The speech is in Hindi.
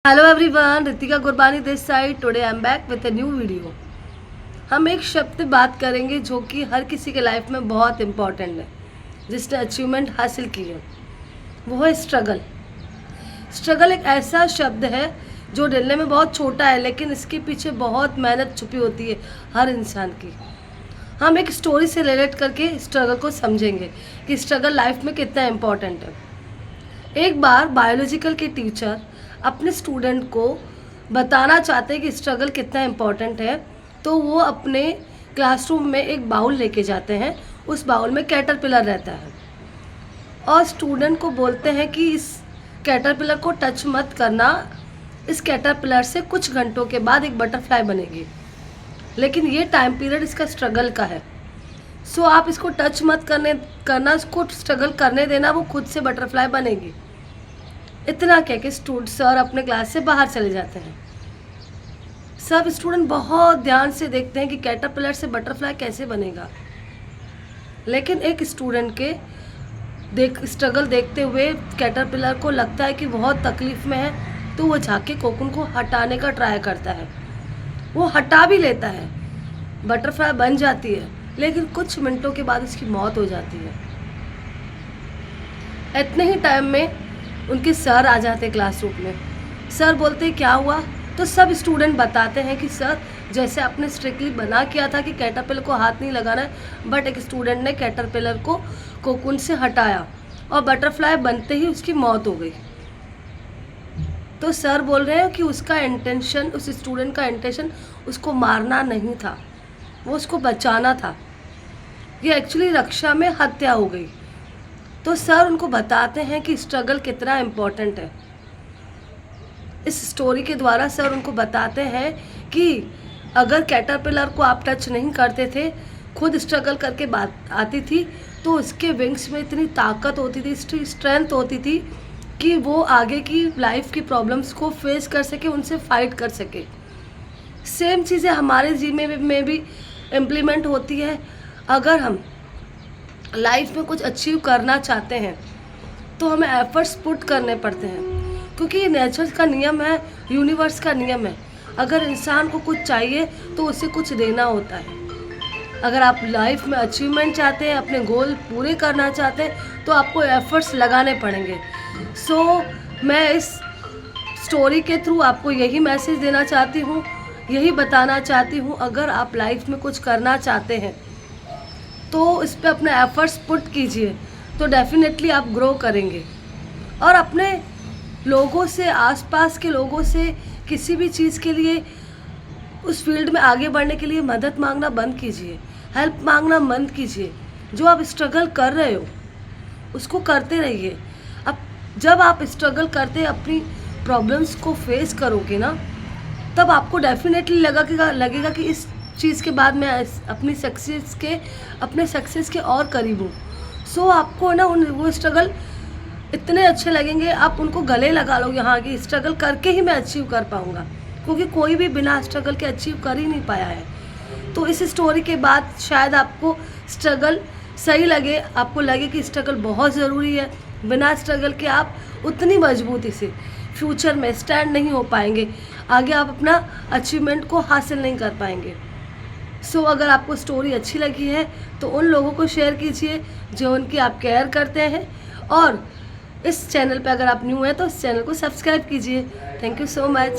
Hello everyone, Ritika Gurbani this side. Today I am back with a new video. हम एक शब्द पे बात करेंगे जो कि हर किसी के लाइफ में बहुत इम्पॉर्टेंट है, जिसने अचीवमेंट हासिल की है। वो है स्ट्रगल। स्ट्रगल एक ऐसा शब्द है जो दिखने में बहुत छोटा है, लेकिन इसके पीछे बहुत मेहनत छुपी होती है हर इंसान की। हम एक स्टोरी से रिलेट करके स्ट्रगल को समझेंगे कि स्ट्रगल लाइफ में कितना इम्पॉर्टेंट है। एक बार बायोलॉजिकल के टीचर अपने स्टूडेंट को बताना चाहते हैं कि स्ट्रगल कितना इम्पॉर्टेंट है, तो वो अपने क्लासरूम में एक बाउल लेके जाते हैं। उस बाउल में कैटरपिलर रहता है और स्टूडेंट को बोलते हैं कि इस कैटरपिलर को टच मत करना, इस कैटरपिलर से कुछ घंटों के बाद एक बटरफ्लाई बनेगी, लेकिन ये टाइम पीरियड इसका स्ट्रगल का है। सो आप इसको टच मत करना, इसको स्ट्रगल करने देना, वो खुद से बटरफ्लाई बनेगी। इतना कह के सर अपने क्लास से बाहर चले जाते हैं। सब स्टूडेंट बहुत ध्यान से देखते हैं कि कैटरपिलर से बटरफ्लाई कैसे बनेगा, लेकिन एक स्टूडेंट के स्ट्रगल देखते हुए कैटरपिलर को लगता है कि बहुत तकलीफ में है, तो वो जाके कोकून को हटाने का ट्राई करता है। वो हटा भी लेता है, बटरफ्लाई बन जाती है, लेकिन कुछ मिनटों के बाद उसकी मौत हो जाती है। इतने ही टाइम में उनके सर आ जाते क्लासरूम में। सर बोलते क्या हुआ, तो सब स्टूडेंट बताते हैं कि सर जैसे आपने स्ट्रिक्टली बना किया था कि कैटरपिलर को हाथ नहीं लगाना है, बट एक स्टूडेंट ने कैटरपिलर को कोकून से हटाया और बटरफ्लाई बनते ही उसकी मौत हो गई। तो सर बोल रहे हैं कि उसका इंटेंशन, उस स्टूडेंट का इंटेंशन उसको मारना नहीं था, वो उसको बचाना था। ये एक्चुअली रक्षा में हत्या हो गई। तो सर उनको बताते हैं कि स्ट्रगल कितना इम्पोर्टेंट है। इस स्टोरी के द्वारा सर उनको बताते हैं कि अगर कैटरपिलर को आप टच नहीं करते थे, खुद स्ट्रगल करके बात आती थी, तो उसके विंग्स में इतनी ताकत होती थी, स्ट्रेंथ होती थी कि वो आगे की लाइफ की प्रॉब्लम्स को फेस कर सके, उनसे फाइट कर सके। सेम चीज़ें हमारे जीवन में भी इम्प्लीमेंट होती है। अगर हम लाइफ में कुछ अचीव करना चाहते हैं तो हमें एफर्ट्स पुट करने पड़ते हैं, क्योंकि ये नेचर का नियम है, यूनिवर्स का नियम है। अगर इंसान को कुछ चाहिए तो उसे कुछ देना होता है। अगर आप लाइफ में अचीवमेंट चाहते हैं, अपने गोल पूरे करना चाहते हैं, तो आपको एफर्ट्स लगाने पड़ेंगे। सो मैं इस स्टोरी के थ्रू आपको यही मैसेज देना चाहती हूँ, यही बताना चाहती हूँ। अगर आप लाइफ में कुछ करना चाहते हैं तो इस पे अपने एफर्ट्स पुट कीजिए, तो डेफिनेटली आप ग्रो करेंगे। और अपने लोगों से, आसपास के लोगों से किसी भी चीज़ के लिए, उस फील्ड में आगे बढ़ने के लिए मदद मांगना बंद कीजिए, हेल्प मांगना बंद कीजिए। जो आप स्ट्रगल कर रहे हो उसको करते रहिए। अब जब आप स्ट्रगल करते अपनी प्रॉब्लम्स को फेस करोगे ना, तब आपको डेफिनेटली लगेगा कि इस चीज़ के बाद मैं अपने सक्सेस के और करीब हूँ। सो आपको ना वो स्ट्रगल इतने अच्छे लगेंगे, आप उनको गले लगा लोगे, हाँ कि स्ट्रगल करके ही मैं अचीव कर पाऊँगा, क्योंकि कोई भी बिना स्ट्रगल के अचीव कर ही नहीं पाया है। तो इस स्टोरी के बाद शायद आपको स्ट्रगल सही लगे, आपको लगे कि स्ट्रगल बहुत ज़रूरी है। बिना स्ट्रगल के आप उतनी मजबूती से फ्यूचर में स्टैंड नहीं हो पाएंगे, आगे आप अपना अचीवमेंट को हासिल नहीं कर पाएंगे। सो अगर आपको स्टोरी अच्छी लगी है तो उन लोगों को शेयर कीजिए जो उनकी आप केयर करते हैं, और इस चैनल पे अगर आप न्यू हैं तो इस चैनल को सब्सक्राइब कीजिए। Thank you so much.